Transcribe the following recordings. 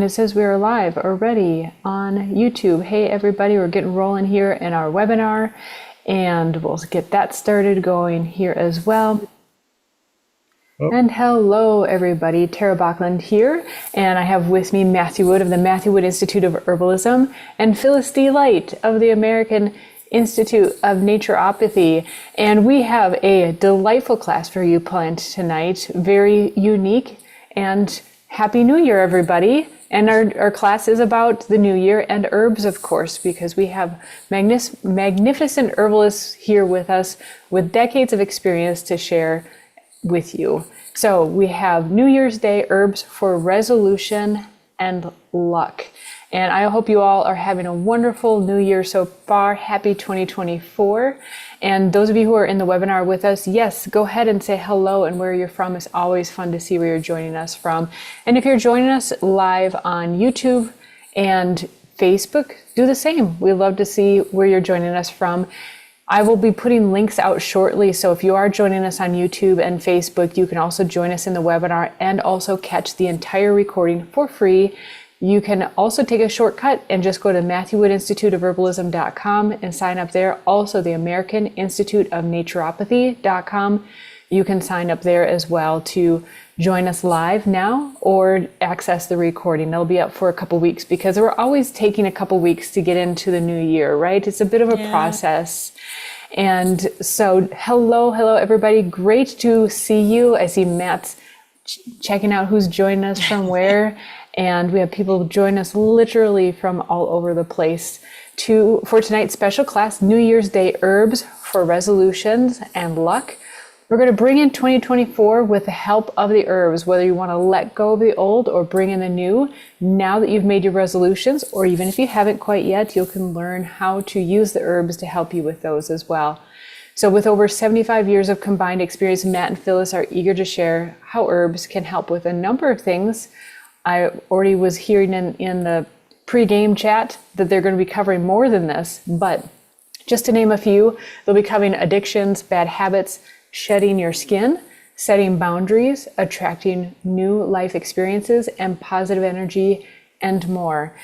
And it says we are live already on YouTube. Hey everybody, we're getting rolling here in our webinar, and we'll get that started going here as well. And hello everybody, Tara Bachland here, and I have with me Matthew Wood of the Matthew Wood Institute of Herbalism and Phyllis Delight of the American Institute of Naturopathy. And we have a delightful class for you planned tonight, very unique, and Happy New Year, everybody. And our class is about the new year and herbs, of course, because we have magnificent herbalists here with us with decades of experience to share with you. So we have New Year's Day herbs for resolution and luck. And I hope you all are having a wonderful new year so far. Happy 2024. And those of you who are in the webinar with us, yes, go ahead and say hello and where you're from. It's always fun to see where you're joining us from. And if you're joining us live on YouTube and Facebook, do the same. We love to see where you're joining us from. I will be putting links out shortly. So if you are joining us on YouTube and Facebook, you can also join us in the webinar and also catch the entire recording for free. You can also take a shortcut and just go to MatthewWoodInstituteofHerbalism.com and sign up there. Also, the American Institute of Naturopathy.com. You can sign up there as well to join us live now or access the recording. They'll be up for a couple weeks because we're always taking a couple weeks to get into the new year, right? It's a bit of a process. And so, hello everybody. Great to see you. I see Matt's checking out who's joining us from where. And we have people join us literally from all over the place for tonight's special class, New Year's Day herbs for resolutions and luck. We're going to bring in 2024 with the help of the herbs, whether you want to let go of the old or bring in the new. Now that you've made your resolutions, or even if you haven't quite yet, you can learn how to use the herbs to help you with those as well. So with over 75 years of combined experience, Matt and Phyllis are eager to share how herbs can help with a number of things. I already was hearing in the pre-game chat that they're going to be covering more than this, but just to name a few, they'll be covering addictions, bad habits, shedding your skin, setting boundaries, attracting new life experiences, and positive energy, and more.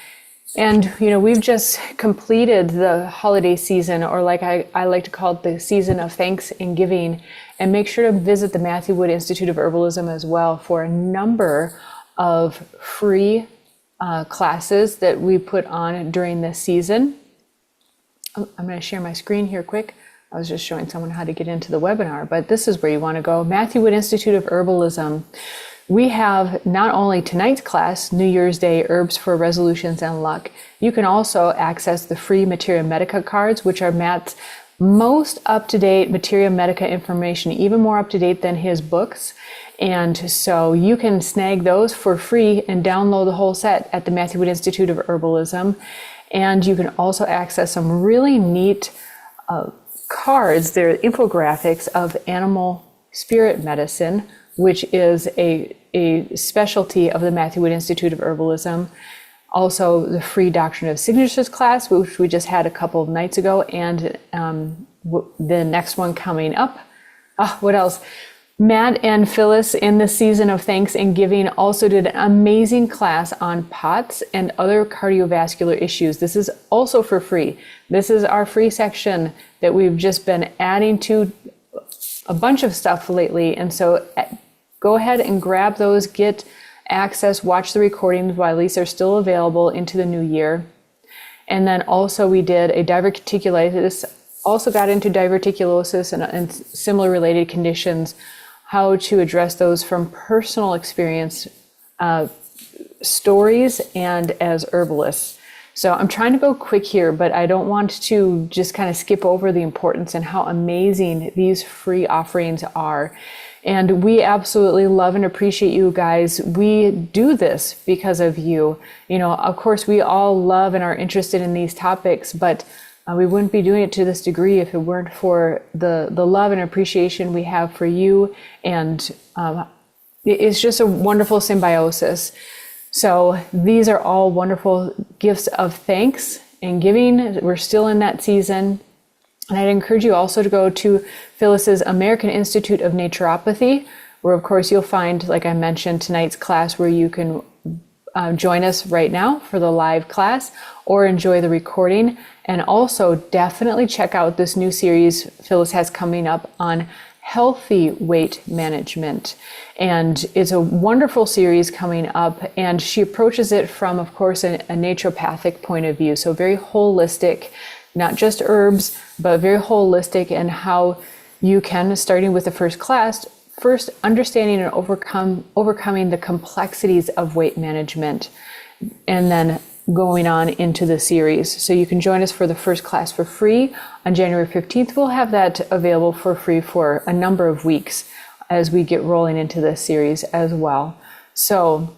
And, we've just completed the holiday season, or like I like to call it, the season of thanks and giving. And make sure to visit the Matthew Wood Institute of Herbalism as well for a number of free classes that we put on during this season. I'm going to share my screen here quick. I was just showing someone how to get into the webinar, but this is where you want to go. Matthew Wood Institute of Herbalism. We have not only tonight's class, New Year's Day Herbs for Resolutions and Luck, you can also access the free Materia Medica cards, which are Matt's most up-to-date Materia Medica information, even more up-to-date than his books. And so you can snag those for free and download the whole set at the Matthew Wood Institute of Herbalism. And you can also access some really neat cards. They're infographics of animal spirit medicine, which is a specialty of the Matthew Wood Institute of Herbalism. Also, the free Doctrine of Signatures class, which we just had a couple of nights ago, and the next one coming up. What else? Matt and Phyllis in the season of thanks and giving also did an amazing class on POTS and other cardiovascular issues. This is also for free. This is our free section that we've just been adding to a bunch of stuff lately. And so go ahead and grab those, get access, watch the recordings while these are still available into the new year. And then also we did a diverticulitis, also got into diverticulosis and similar related conditions, how to address those from personal experience, stories, and as herbalists. So I'm trying to go quick here, but I don't want to just kind of skip over the importance and how amazing these free offerings are. And we absolutely love and appreciate you guys. We do this because of you. Of course, we all love and are interested in these topics, but we wouldn't be doing it to this degree if it weren't for the love and appreciation we have for you. And it's just a wonderful symbiosis. So these are all wonderful gifts of thanks and giving. We're still in that season. And I'd encourage you also to go to Phyllis's American Institute of Naturopathy, where of course you'll find, like I mentioned, tonight's class where you can join us right now for the live class or enjoy the recording. And also definitely check out this new series Phyllis has coming up on healthy weight management. And it's a wonderful series coming up. And she approaches it from, of course, a naturopathic point of view. So very holistic, not just herbs, but very holistic, and how you can, starting with the first class, first understanding and overcoming the complexities of weight management, and then going on into the series. So you can join us for the first class for free on January 15th. We'll have that available for free for a number of weeks as we get rolling into this series as well. So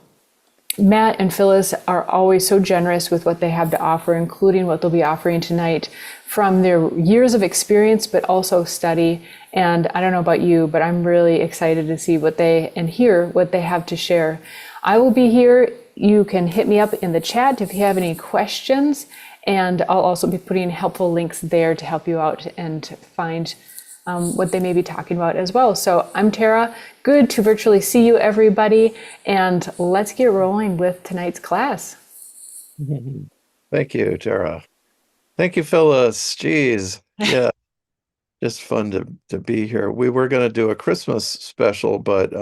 Matt and Phyllis are always so generous with what they have to offer, including what they'll be offering tonight from their years of experience, but also study. And I don't know about you, but I'm really excited to see and hear what they have to share. I will be here. You can hit me up in the chat if you have any questions, and I'll also be putting helpful links there to help you out and find what they may be talking about as well. So I'm Tara. Good to virtually see you, everybody, and let's get rolling with tonight's class. Thank you, Tara. Thank you, Phyllis. Jeez. Yeah, just fun to be here. We were going to do a Christmas special, but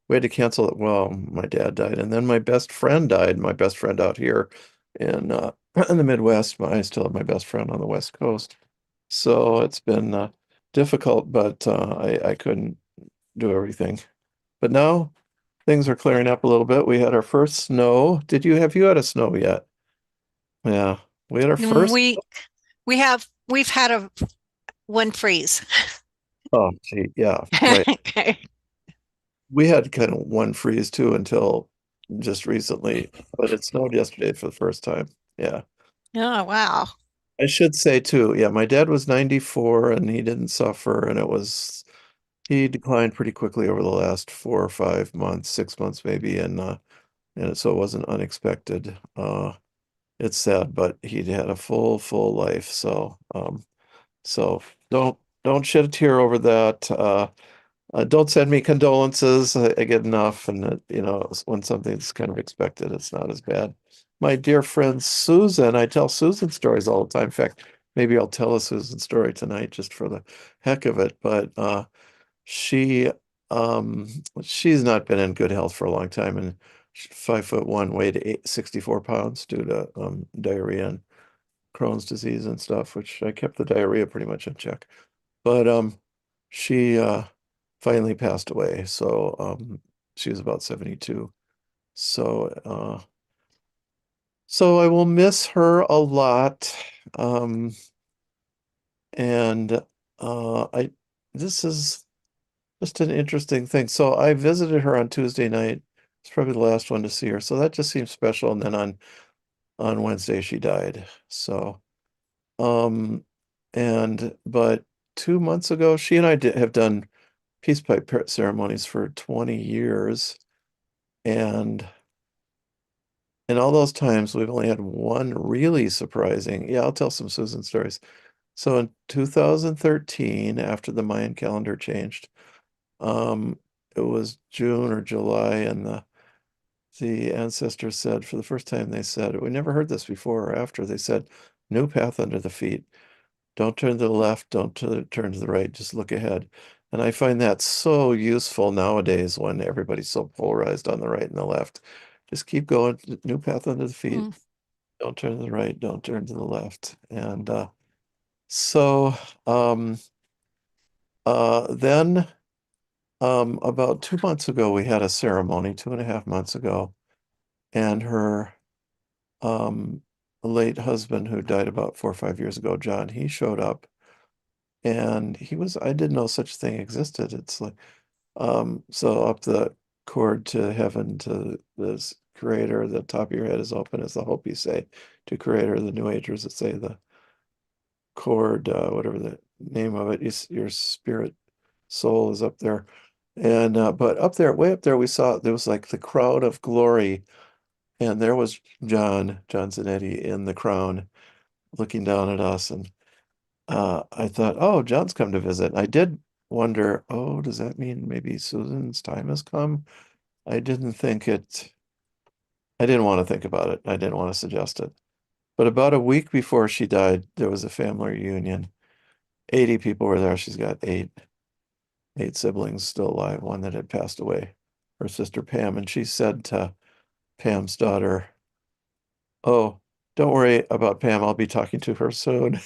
we had to cancel it. Well, my dad died, and then my best friend died. My best friend out here in in the Midwest. I still have my best friend on the West Coast. So it's been difficult, but I couldn't do everything. But now things are clearing up a little bit. We had our first snow. Have you had a snow yet? Yeah, we had our first. We've had one freeze. Oh, gee, yeah, right. Okay. We had kind of one freeze too until just recently, but it snowed yesterday for the first time. Yeah. Oh, wow. I should say too, yeah, my dad was 94 and he didn't suffer, and he declined pretty quickly over the last 4 or 5 months, 6 months maybe, and so it wasn't unexpected. It's sad, but he'd had a full life, so don't shed a tear over that. Don't send me condolences. I get enough, and when something's kind of expected, it's not as bad. My dear friend Susan, I tell Susan stories all the time. In fact, maybe I'll tell a Susan story tonight just for the heck of it. But she she's not been in good health for a long time, and she's 5'1", weighed 64 pounds due to diarrhea and Crohn's disease and stuff, which I kept the diarrhea pretty much in check. But she finally passed away. So she was about 72. So I will miss her a lot. And I this is just an interesting thing. So I visited her on Tuesday night. It's probably the last one to see her. So that just seems special. And then on Wednesday she died. So but 2 months ago, she and I have done peace pipe ceremonies for 20 years. And in all those times, we've only had one really surprising. Yeah, I'll tell some Susan stories. So in 2013, after the Mayan calendar changed, it was June or July, and the ancestors said, for the first time, they said, we never heard this before or after, they said, new path under the feet. Don't turn to the left, don't turn to the right, just look ahead. And I find that so useful nowadays when everybody's so polarized on the right and the left. Just keep going, new path under the feet. Don't turn to the right, don't turn to the left. And so then about 2 months ago, we had a ceremony, 2.5 months ago, and her late husband, who died about 4 or 5 years ago, John, he showed up. And I didn't know such a thing existed. It's like, so up the cord to heaven, to this creator, the top of your head is open is the hope you say to creator. The New Agers that say the cord, whatever the name of it is, your spirit soul is up there. And, but up there, way up there, we saw, there was like the crown of glory. And there was John Zanetti in the crown looking down at us. And I thought, oh, John's come to visit. I did wonder, oh, does that mean maybe Susan's time has come? I didn't think it I didn't want to think about it. I didn't want to suggest it. But about a week before she died, there was a family reunion. 80 people were there. She's got eight siblings still alive, one that had passed away, her sister Pam. And she said to Pam's daughter, "Oh, don't worry about Pam. I'll be talking to her soon."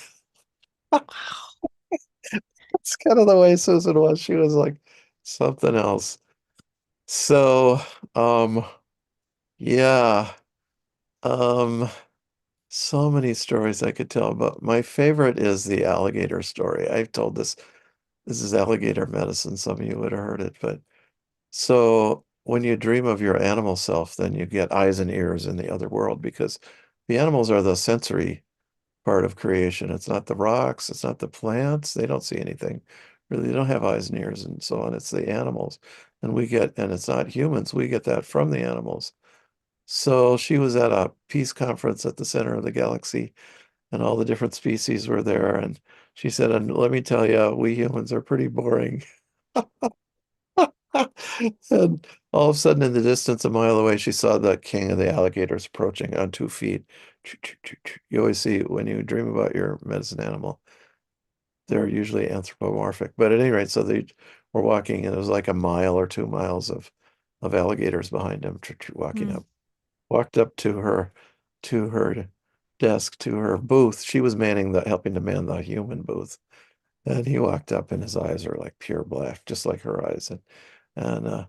It's kind of the way Susan was. She was like something else. So, yeah, um, so many stories I could tell, but my favorite is the alligator story. I've told this. This is alligator medicine. Some of you would have heard it, but so when you dream of your animal self, then you get eyes and ears in the other world because the animals are the sensory part of creation. It's not the rocks, it's not the plants. They don't see anything. Really, they don't have eyes and ears and so on. It's the animals. And it's not humans. We get that from the animals. So she was at a peace conference at the center of the galaxy, and all the different species were there. And she said, and let me tell you, we humans are pretty boring. And all of a sudden, in the distance, a mile away, she saw the king of the alligators approaching on 2 feet. You always see when you dream about your medicine animal, they're usually anthropomorphic. But at any rate, so they were walking, and it was like a mile or 2 miles of alligators behind him, walking Mm. up. Walked up to her desk, to her booth. She was helping to man the human booth. And he walked up, and his eyes are like pure black, just like her eyes. And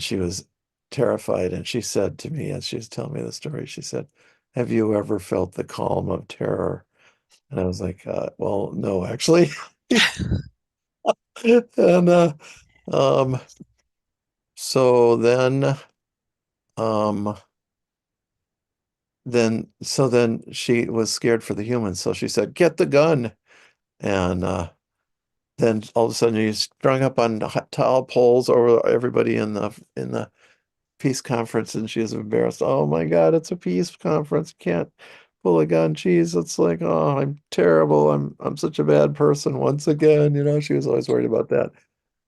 she was terrified. And she said to me, as she was telling me the story, she said, "Have you ever felt the calm of terror?" And I was like, "Well, no, actually." And um, so um, then she was scared for the humans, so she said, "Get the gun." And then all of a sudden he's strung up on tall poles over everybody in the peace conference, and she was embarrassed. "Oh my God, it's a peace conference. Can't pull a gun." Geez, it's like, "Oh, I'm terrible. I'm such a bad person once again." She was always worried about that.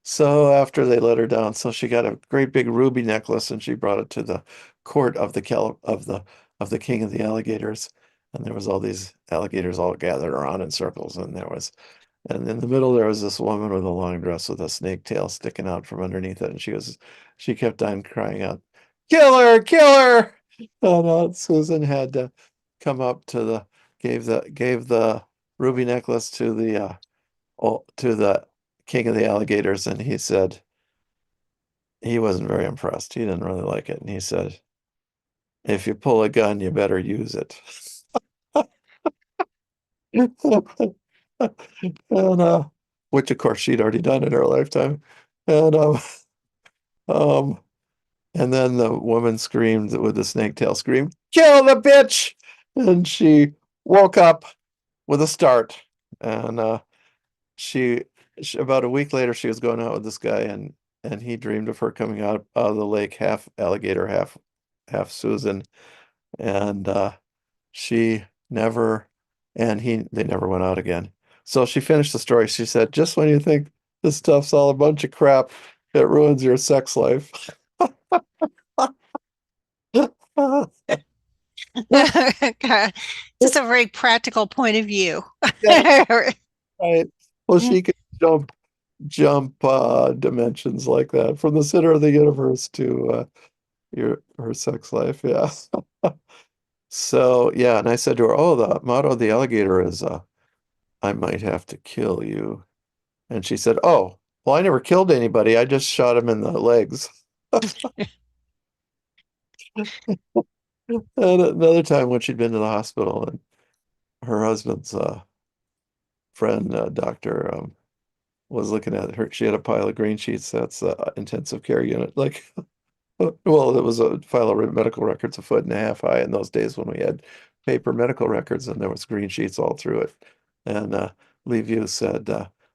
So after they let her down, so she got a great big ruby necklace, and she brought it to the court of the king of the alligators. And there was all these alligators all gathered around in circles, and in the middle there was this woman with a long dress with a snake tail sticking out from underneath it, and she kept on crying out, "Kill her, kill her!" And Susan had to come up to gave the ruby necklace to the king of the alligators, and he said he wasn't very impressed. He didn't really like it, and he said, "If you pull a gun, you better use it." And which of course she'd already done in her lifetime. And um and then the woman screamed with the snake tail scream, "Kill the bitch!" And she woke up with a start. And she, about a week later, she was going out with this guy, and he dreamed of her coming out of the lake, half alligator, half Susan. And she never and they never went out again. So she finished the story. She said, "Just when you think this stuff's all a bunch of crap, it ruins your sex life." Just a very practical point of view. Yeah, right. Well, she could jump dimensions like that from the center of the universe to your her sex life. Yeah. So yeah, and I said to her, "Oh, the motto of the alligator is I might have to kill you." And she said, "Oh, well, I never killed anybody. I just shot him in the legs." And another time when she'd been to the hospital, and her husband's friend, doctor, was looking at her. She had a pile of green sheets. That's intensive care unit. Like, well, it was a file of medical records a foot and a half high in those days when we had paper medical records, and there was green sheets all through it. And Lee View said,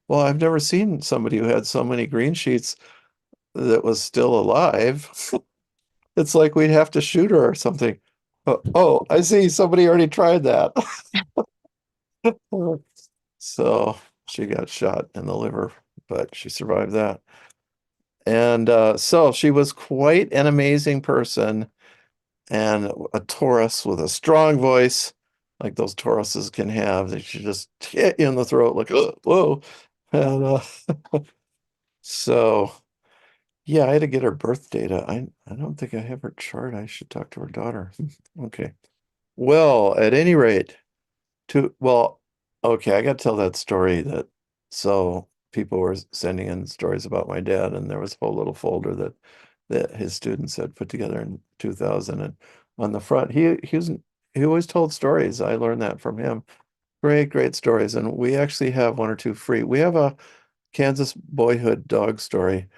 "Well, I've never seen somebody who had so many green sheets that was still alive. It's like we'd have to shoot her or something." Oh, I see. Somebody already tried that. So she got shot in the liver, but she survived that. And so she was quite an amazing person. and a Taurus with a strong voice, like those Tauruses can have. They should just hit you in the throat, like, "Oh, whoa." And so, yeah, I had to get her birth data. I don't think I have her chart. I should talk to her daughter. Okay. Well, at any rate, well, okay, I got to tell that story that so people were sending in stories about my dad, and there was a whole little folder that his students had put together in 2000, and on the front he always told stories. I learned that from him. Great stories, and we actually have one or two free. We have a Kansas boyhood dog story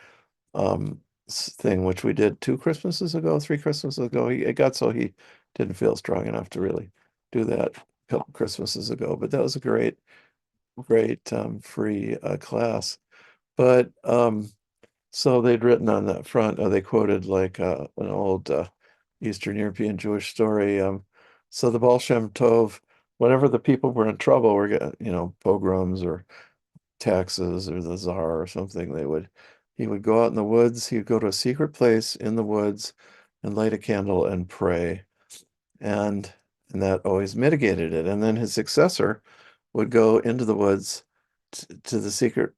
thing, which we did 2 Christmases ago, 3 Christmases ago. It got so he didn't feel strong enough to really do that a couple Christmases ago, but that was a great free class. But so they'd written on that front, they quoted like an old Eastern European Jewish story. So the Baal Shem Tov, whenever the people were in trouble, were pogroms or taxes or the czar or something, he would go out in the woods. He would go to a secret place in the woods and light a candle and pray, and that always mitigated it. And then his successor would go into the woods to the secret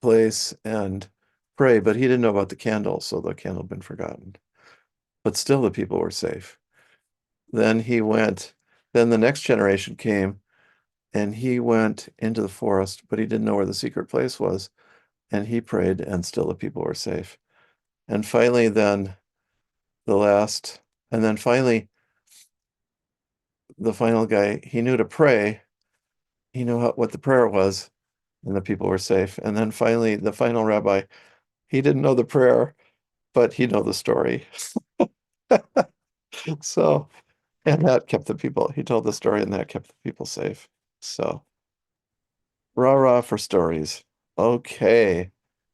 place and pray, but he didn't know about the candle, so the candle had been forgotten. But still, the people were safe. Then then the next generation came, and he went into the forest, but he didn't know where the secret place was. And he prayed, and still the people were safe. And finally, the last, and then finally, the final guy, he knew to pray. He knew what the prayer was, and the people were safe. And then finally, the final rabbi, he didn't know the prayer, but he knew the story. So, and that kept the people, he told the story, and that kept the people safe. So, rah for stories. Okay.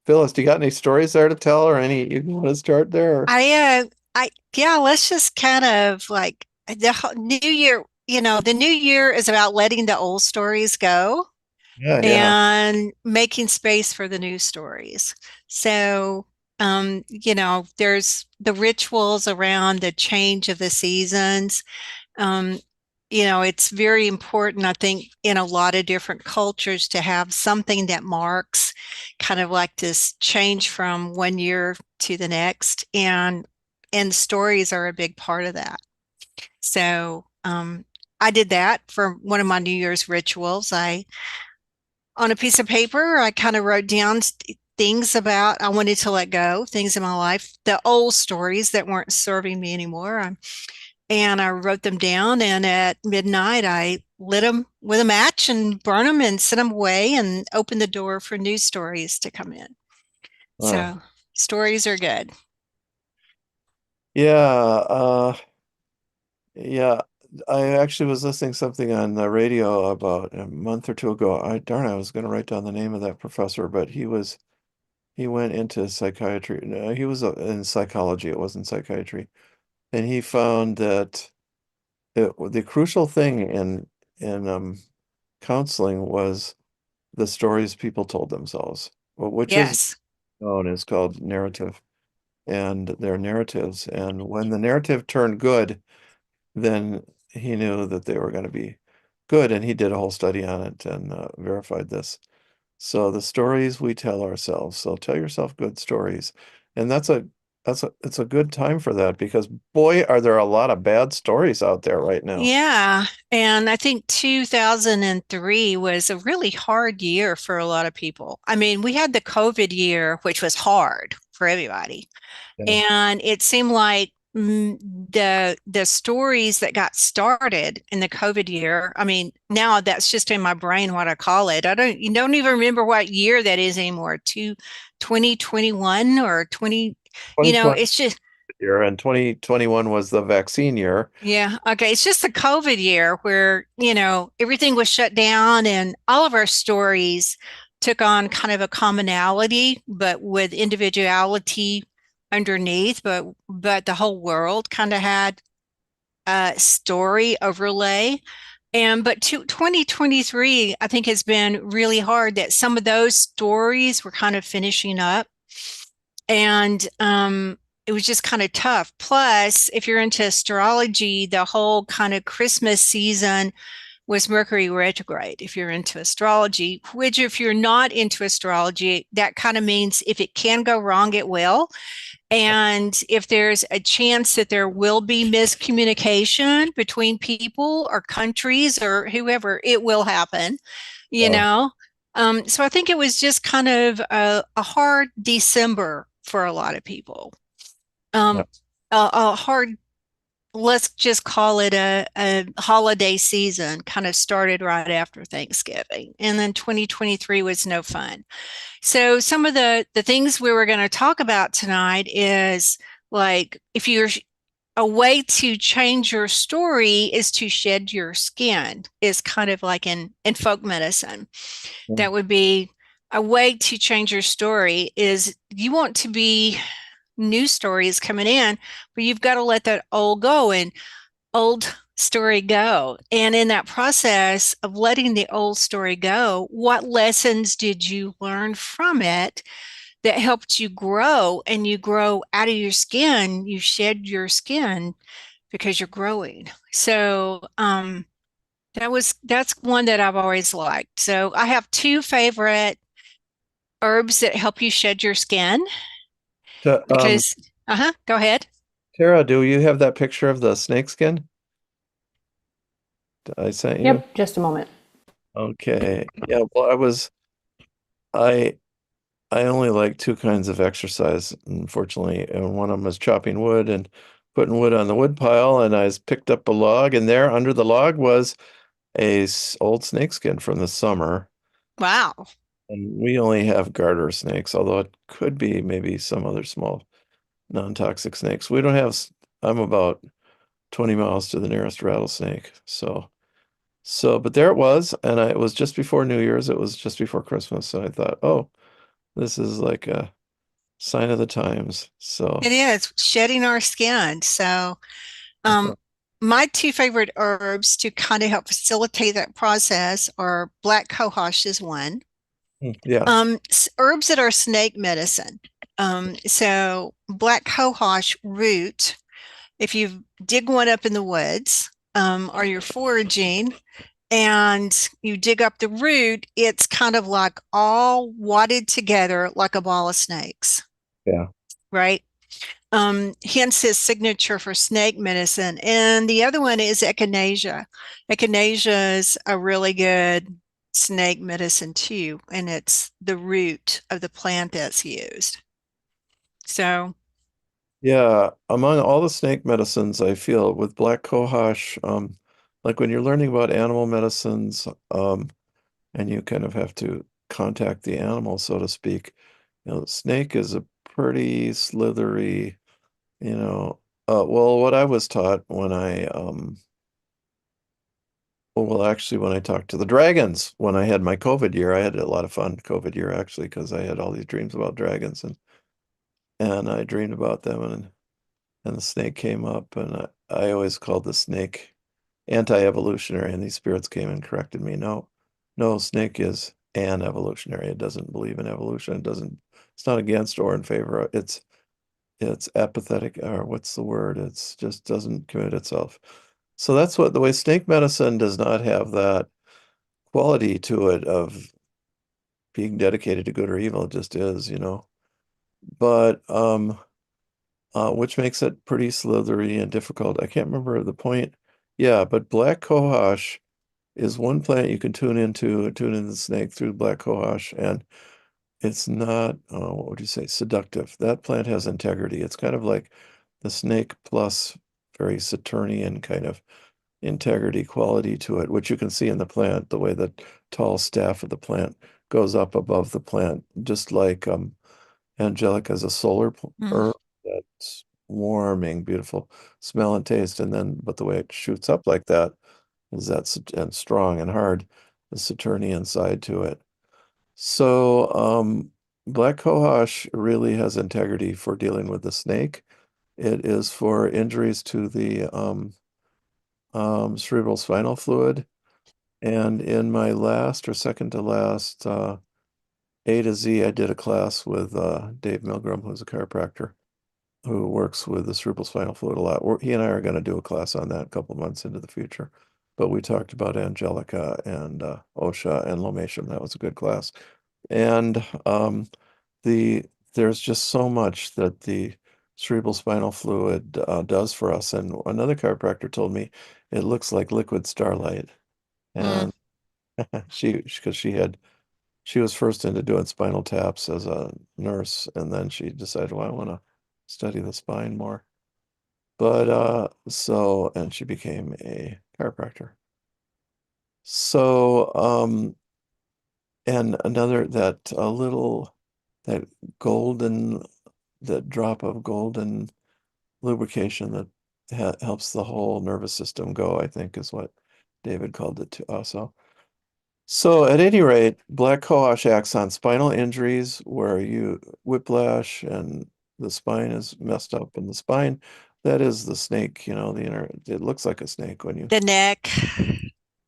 Phyllis, do you got any stories there to tell, or any you want to start there? Yeah, let's just kind of like New Year, the new year is about letting the old stories go Yeah. and making space for the new stories. So, there's the rituals around the change of the seasons. Um, it's very important, I think, in a lot of different cultures to have something that marks kind of like this change from one year to the next. And stories are a big part of that. So I did that for one of my New Year's rituals. On a piece of paper, I kind of wrote down things about I wanted to let go, things in my life, the old stories that weren't serving me anymore. And I wrote them down, and at midnight, I lit them with a match and burned them and sent them away and opened the door for new stories to come in. Uh, So stories are good. yeah, yeah. I actually was listening to something on the radio about a month or two ago. I was going to write down the name of that professor, but he went into psychiatry. No, he was in psychology. It wasn't psychiatry, and he found that the crucial thing in counseling was the stories people told themselves, which is Yes. known as called narrative, and their narratives. And when the narrative turned good, then he knew that they were going to be good, and he did a whole study on it and verified this. So the stories we tell ourselves. So tell yourself good stories, and it's a good time for that, because boy, are there a lot of bad stories out there right now. Yeah. And I think 2003 was a really hard year for a lot of people. I mean, we had the COVID year, which was hard for everybody. Yeah. And it seemed like the stories that got started in the COVID year, I mean, now that's just in my brain what I call it. You don't even remember what year that is anymore. 2021 or 20, 2020 it's just year, and 2021 was the vaccine year. yeah. Okay. It's just the COVID year where, everything was shut down and all of our stories took on kind of a commonality, but with individuality underneath. But the whole world kind of had a story overlay. But 2023, I think, has been really hard that some of those stories were kind of finishing up. And it was just kind of tough. Plus, if you're into astrology, the whole kind of Christmas season was Mercury retrograde. If you're into astrology, which if you're not into astrology, that kind of means if it can go wrong, it will. And if there's a chance that there will be miscommunication between people or countries or whoever, it will happen, you Oh, know? So I think it was just kind of a hard December for a lot of people. yeah. Um, a hard, let's just call it a holiday season, kind of started right after Thanksgiving. And then 2023 was no fun. So some of the things we were going to talk about tonight is like if you're a way to change your story is to shed your skin is kind of like in folk medicine. Mm. That would be a way to change your story is you want to be new stories coming in, but you've got to let that old go and old story go. And in that process of letting the old story go, what lessons did you learn from it that helped you grow? And you grow out of your skin, you shed your skin because you're growing. So that's one that I've always liked. So I have two favorite herbs that help you shed your skin Ta- Um, because go ahead. Tara, do you have that picture of the snakeskin that I sent you? Yep, just a moment. Okay. Yeah, well, I I only like two kinds of exercise, unfortunately, and one of them is chopping wood and putting wood on the wood pile, and picked up a log, and there under the log was old snakeskin from the summer. Wow. And we only have garter snakes, although it could be maybe some other small non-toxic snakes. We don't have, I'm about 20 miles to the nearest rattlesnake. But there it was. And it was just before New Year's. It was just before Christmas. And I thought, oh, this is like a sign of the times. It is shedding our skin. So I Um, thought, my two favorite herbs to kind of help facilitate that process are black cohosh is one. yeah, Herbs that are snake medicine. So black cohosh root, if you dig one up in the woods, or you're foraging and you dig up the root, it's kind of like all wadded together like a ball of snakes, yeah. right? Hence his signature for snake medicine. And the other one is echinacea. Echinacea is a really good snake medicine too, and it's the root of the plant that's used. So, Yeah, among all the snake medicines, I feel with black cohosh, like when you're learning about animal medicines, and you kind of have to contact the animal, so to speak. Snake is a pretty slithery, you know. Well, what I was taught actually, when I talked to the dragons, when I had my COVID year, I had a lot of fun COVID year actually, because I had all these dreams about dragons and I dreamed about them and the snake came up and I always called the snake anti-evolutionary, and these spirits came and corrected me. No, no, snake is an evolutionary. It doesn't believe in evolution. It's not against or in favor. It's apathetic, or what's the word? It's just doesn't commit itself. So that's what the way snake medicine does not have that quality to it of being dedicated to good or evil. It just is. But which makes it pretty slithery and difficult. I can't remember the point. Yeah, but black cohosh is one plant you can tune in the snake through black cohosh, and it's not, what would you say, seductive. That plant has integrity. It's kind of like the snake plus very Saturnian kind of integrity quality to it, which you can see in the plant, the way the tall staff of the plant goes up above the plant, just like Angelica is a mm, herb that's warming, beautiful smell and taste, and then but the way it shoots up like that is and strong and hard, the Saturnian side to it. So black cohosh really has integrity for dealing with the snake. It is for injuries to the cerebral spinal fluid. And in my last or second to last A to Z, I did a class with Dave Milgram, who's a chiropractor. who works with the cerebrospinal fluid a lot. He and I are going to do a class on that a couple months into the future. But we talked about Angelica and OSHA and Lomatium. That was a good class. And the there's just so much that the cerebral spinal fluid does for us. And another chiropractor told me it looks like liquid starlight. Mm. And because she was first into doing spinal taps as a nurse, and then she decided, well, I want to study the spine more. But and she became a chiropractor. So and another that a little that golden that drop of golden lubrication that helps the whole nervous system go, I think is what David called it to also. So at any rate, black cohosh acts on spinal injuries where you whiplash and the spine is messed up in the spine. That is the snake, the inner, it looks like a snake when you The neck,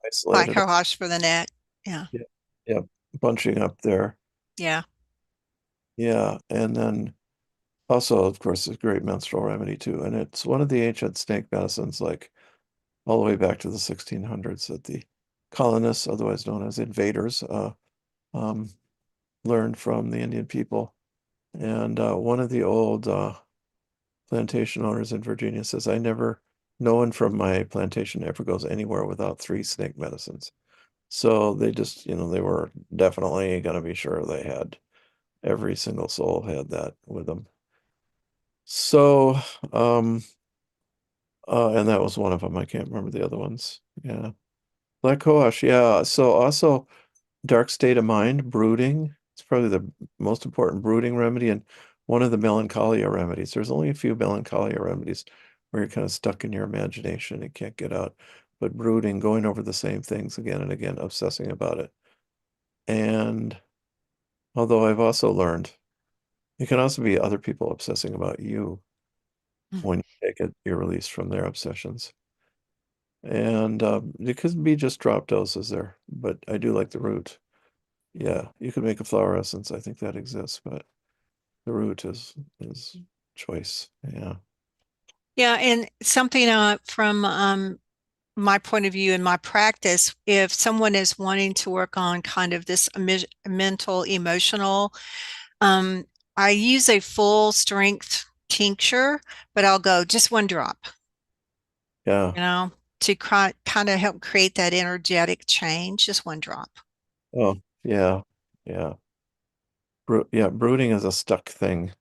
isolate like it. cohosh for the neck. Yeah. Yeah. Yeah. Bunching up there. Yeah. Yeah. And then also, of course, a great menstrual remedy too. And it's one of the ancient snake medicines, like all the way back to the 1600s that the colonists, otherwise known as invaders, um, learned from the Indian people. And one of the old plantation owners in Virginia says, no one from my plantation ever goes anywhere without 3 snake medicines. So they just, they were definitely going to be sure they had every single soul had that with them. So, and that was one of them. I can't remember the other ones. Yeah. Black cohosh, yeah. So also dark state of mind, brooding. It's probably the most important brooding remedy and one of the melancholia remedies. There's only a few melancholia remedies where you're kind of stuck in your imagination and can't get out. But brooding, going over the same things again and again, obsessing about it. And although I've also learned it can also be other people obsessing about you when you take it, you're released from their obsessions. And it could be just drop doses there, but I do like the root. Yeah, you could make a flower essence. I think that exists, but the root is choice. Yeah. Yeah. And something from my point of view in my practice, if someone is wanting to work on kind of this mental, emotional, um, I use a full strength tincture, but I'll go just 1 drop, Yeah. to kind of help create that energetic change, just 1 drop. Oh, yeah. Yeah. Yeah, brooding is a stuck thing.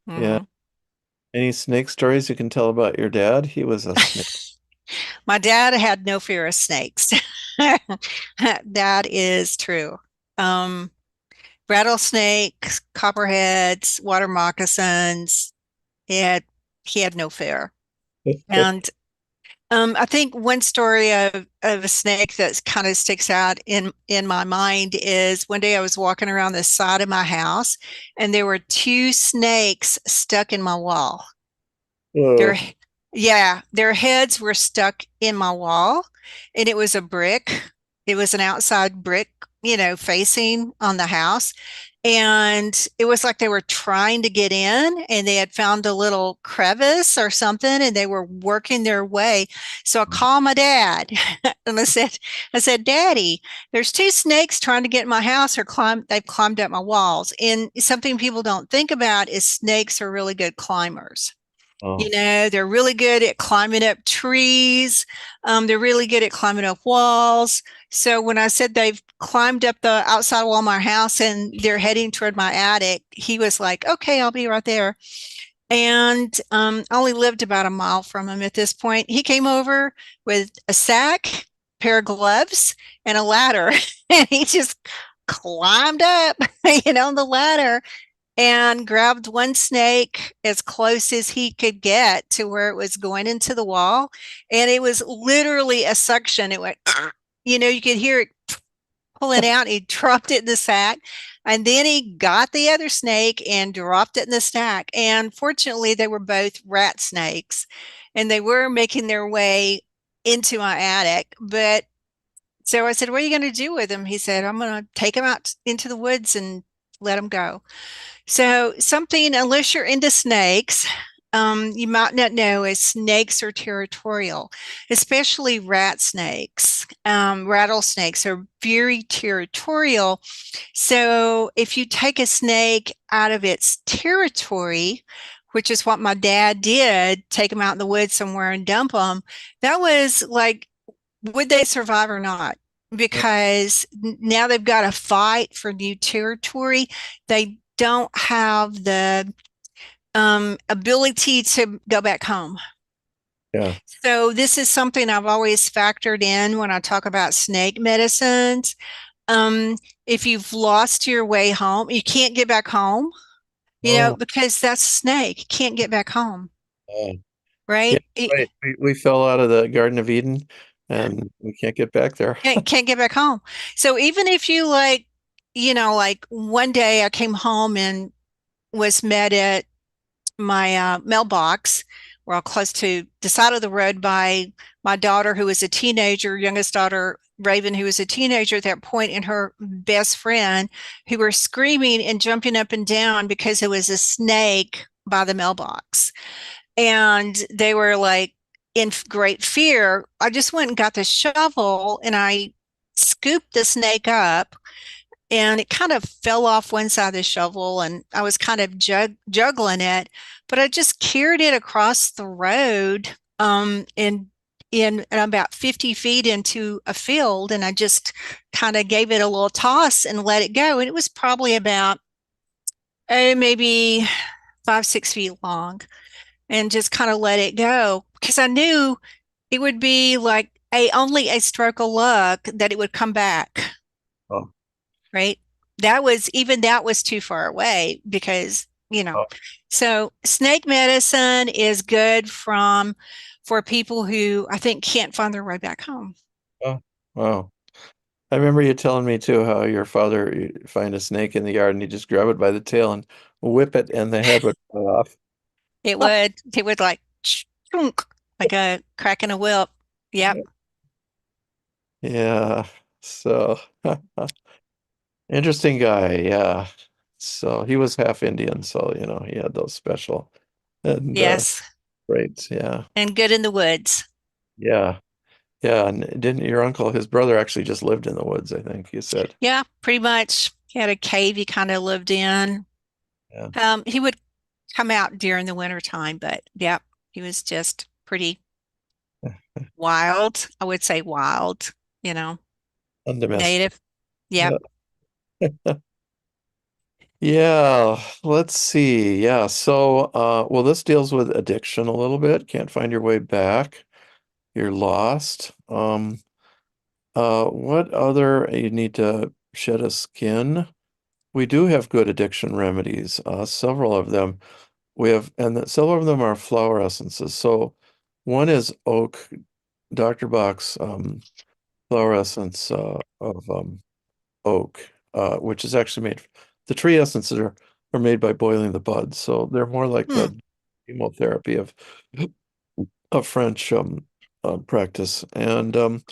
Yeah. Mhm. Any snake stories you can tell about your dad? He was a snake. My dad had no fear of snakes. That is true. Um, Rattlesnakes, copperheads, water moccasins. He had he had no fear. And I think one story of a snake that kind of sticks out in my mind is one day I was walking around the side of my house and there were 2 snakes stuck in my wall. Their Oh, yeah, their heads were stuck in my wall, and it was a brick. It was an outside brick, facing on the house. And it was like they were trying to get in and they had found a little crevice or something and they were working their way. So I called my dad and I said, Daddy, there's 2 snakes trying to get in my house or they've climbed up my walls. And something people don't think about is snakes are really good climbers. oh, They're really good at climbing up trees. They're really good at climbing up walls. So when I said they've climbed up the outside wall of my house and they're heading toward my attic, he was like, okay, I'll be right there. And I only lived about a mile from him at this point. He came over with a sack, pair of gloves, and a ladder. And he just climbed up, the ladder and grabbed 1 snake as close as he could get to where it was going into the wall. And it was literally a suction. It went, you could hear it pulling out. He dropped it in the sack. And then he got the other snake and dropped it in the sack. And fortunately, they were both rat snakes and they were making their way into my attic. But so I said, what are you going to do with them? He said, I'm going to take them out into the woods and let them go. So something, unless you're into snakes, you might not know is snakes are territorial, especially rat snakes. Rattlesnakes are very territorial. So if you take a snake out of its territory, which is what my dad did, take them out in the woods somewhere and dump them, that was like, would they survive or not? Because now they've got to fight for new territory. They don't have the ability to go back home. Yeah. So this is something I've always factored in when I talk about snake medicines. Um, if you've lost your way home, you can't get back home, Oh, because that's a snake. You can't get back home, oh. Yeah, right? right. We fell out of the Garden of Eden and we can't get back there. Can't get back home. So even if you like, like one day I came home and was met at my mailbox, we're all close to the side of the road by my daughter, who was a teenager, youngest daughter, Raven, who was a teenager at that point, and her best friend, who were screaming and jumping up and down because there was a snake by the mailbox. And they were like in great fear. I just went and got the shovel and I scooped the snake up, and it kind of fell off one side of the shovel and I was kind of juggling it, but I just carried it across the road, in about 50 feet into a field, and I just kind of gave it a little toss and let it go. And it was probably about, maybe 5, 6 feet long, and just kind of let it go because I knew it would be like a only a stroke of luck that it would come back, Oh, right? That was too far away because, oh, so snake medicine is good for people who I think can't find their way back home. oh, wow. I remember you telling me too how your father you find a snake in the yard and you just grab it by the tail and whip it and the head would fall off. It would like chunk, like a crack in a whip. Yep. Yeah. So interesting guy. Yeah. So he was half Indian, so he had those special and Yes. traits. Yeah. And good in the woods. Yeah. Yeah. And didn't your uncle, his brother actually just lived in the woods, I think you said. Yeah, pretty much. He had a cave he kind of lived in. Yeah. He would come out during the winter time, but yeah, he was just pretty wild. I would say wild, you know, Undomesticated. native. Yep. Yeah, let's see. Yeah, so well this deals with addiction a little bit. Can't find your way back. You're lost. What other you need to shed a skin? We do have good addiction remedies. Several of them we have, and several of them are flower essences. So one is oak, Dr. Bach's flower essence of oak, which is actually made, the tree essences are made by boiling the buds. So they're more like Hmm. the chemotherapy of French practice. And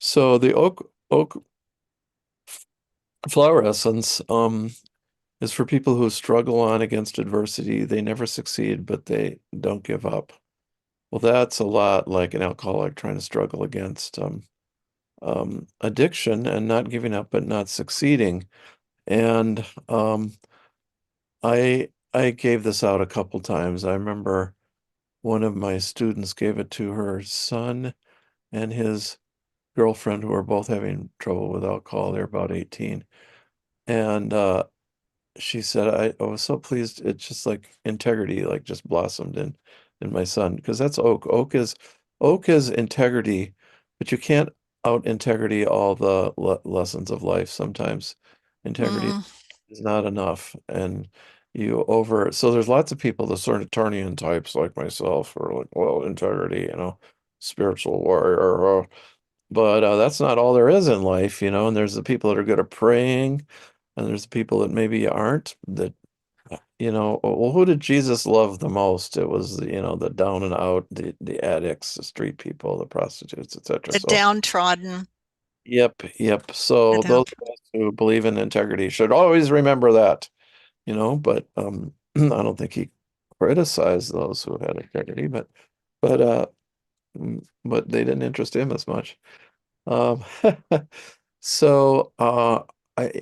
so the oak flower essence is for people who struggle on against adversity. They never succeed, but they don't give up. Well, that's a lot like an alcoholic trying to struggle against addiction and not giving up, but not succeeding. And I gave this out a couple times. I remember one of my students gave it to her son and his girlfriend, who were both having trouble with alcohol. They're about 18. And she said, I was so pleased. It's just like integrity, like just blossomed in my son, because that's oak. Oak is integrity, but you can't out integrity all the lessons of life. Sometimes integrity Mm. is not enough, and so there's lots of people, the sort of Turnian types like myself, are like, well, integrity, spiritual warrior, but that's not all there is in life, and there's the people that are good at praying, and there's the people that maybe aren't, that well, who did Jesus love the most? It was the down and out, the addicts, the street people, the prostitutes, etc. The So downtrodden. yep. The So down. those of us who believe in integrity should always remember that, but I don't think he criticize those who had integrity, but but they didn't interest him as much. Um, so I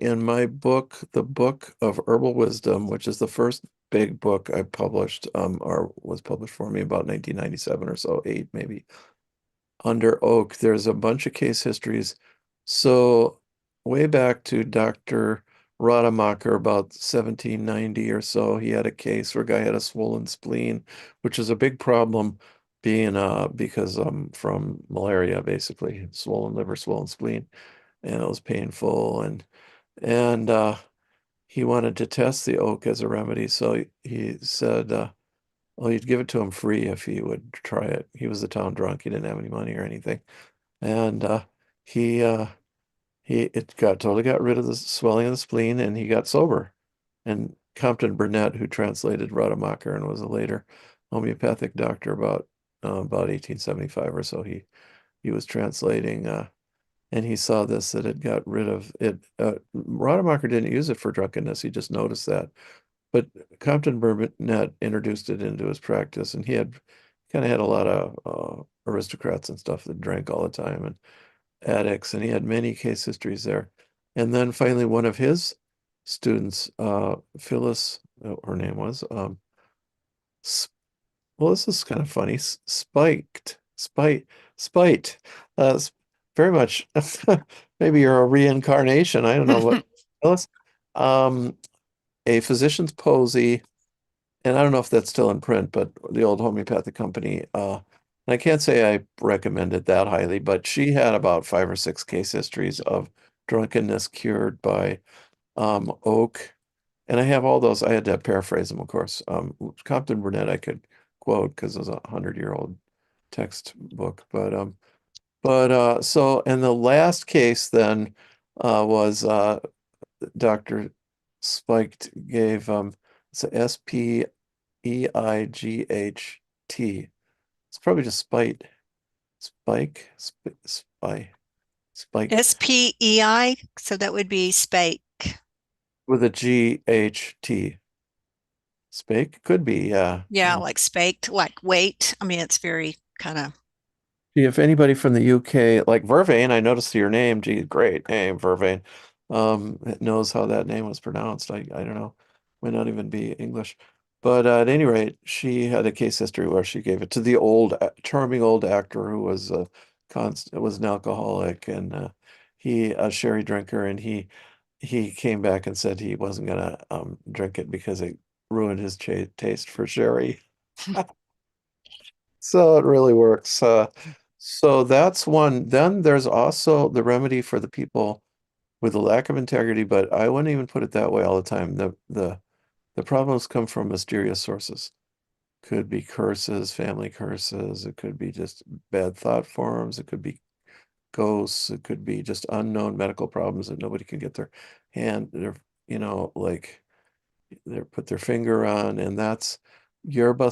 in my book, the Book of Herbal Wisdom, which is the first big book I published, or was published for me about 1997 or so, eight maybe, under oak, there's a bunch of case histories. So way back to Dr. Rademacher, about 1790 or so, he had a case where a guy had a swollen spleen, which is a big problem being because from malaria, basically, swollen liver, swollen spleen, and it was painful, and he wanted to test the oak as a remedy. So he said well, you'd give it to him free if he would try it. He was the town drunk. He didn't have any money or anything. And he it totally got rid of the swelling of the spleen, and he got sober. And Compton Burnett, who translated Rademacher and was a later homeopathic doctor about 1875 or so, he was translating and he saw this, that it got rid of it. Rademacher didn't use it for drunkenness. He just noticed that. But Compton Burnett introduced it into his practice, and he kind of had a lot of aristocrats and stuff that drank all the time, and addicts, and he had many case histories there. And then finally, one of his students, Phyllis, her name was, well, this is kind of funny, spite, uh, very much, maybe you're a reincarnation, I don't know what, Phyllis, um, a physician's posy, and I don't know if that's still in print, but the old homeopathic company, and I can't say I recommend it that highly, but she had about 5 or 6 case histories of drunkenness cured by oak. And I have all those. I had to paraphrase them, of course. Compton Burnett I could quote because it was 100-year-old textbook. But so, and the last case then was Dr. Spiked gave it's a Speight. It's probably just Spike SPEI, so that would be spake. with a GHT. Spake could be, yeah. Yeah, like spaked, like weight. I mean, it's very kind of. If anybody from the UK, like Vervain, I noticed your name. Gee, great name, Vervain. Knows how that name was pronounced. I don't know. Might not even be English. But at any rate, she had a case history where she gave it to the charming old actor who was was an alcoholic, and he a sherry drinker, and he came back and said he wasn't gonna drink it because it ruined his taste for sherry. So it really works. So that's one. Then there's also the remedy for the people with a lack of integrity, but I wouldn't even put it that way all the time. The problems come from mysterious sources. Could be curses, family curses. It could be just bad thought forms. It could be ghosts. It could be just unknown medical problems that nobody can get their like they put their finger on, and that's your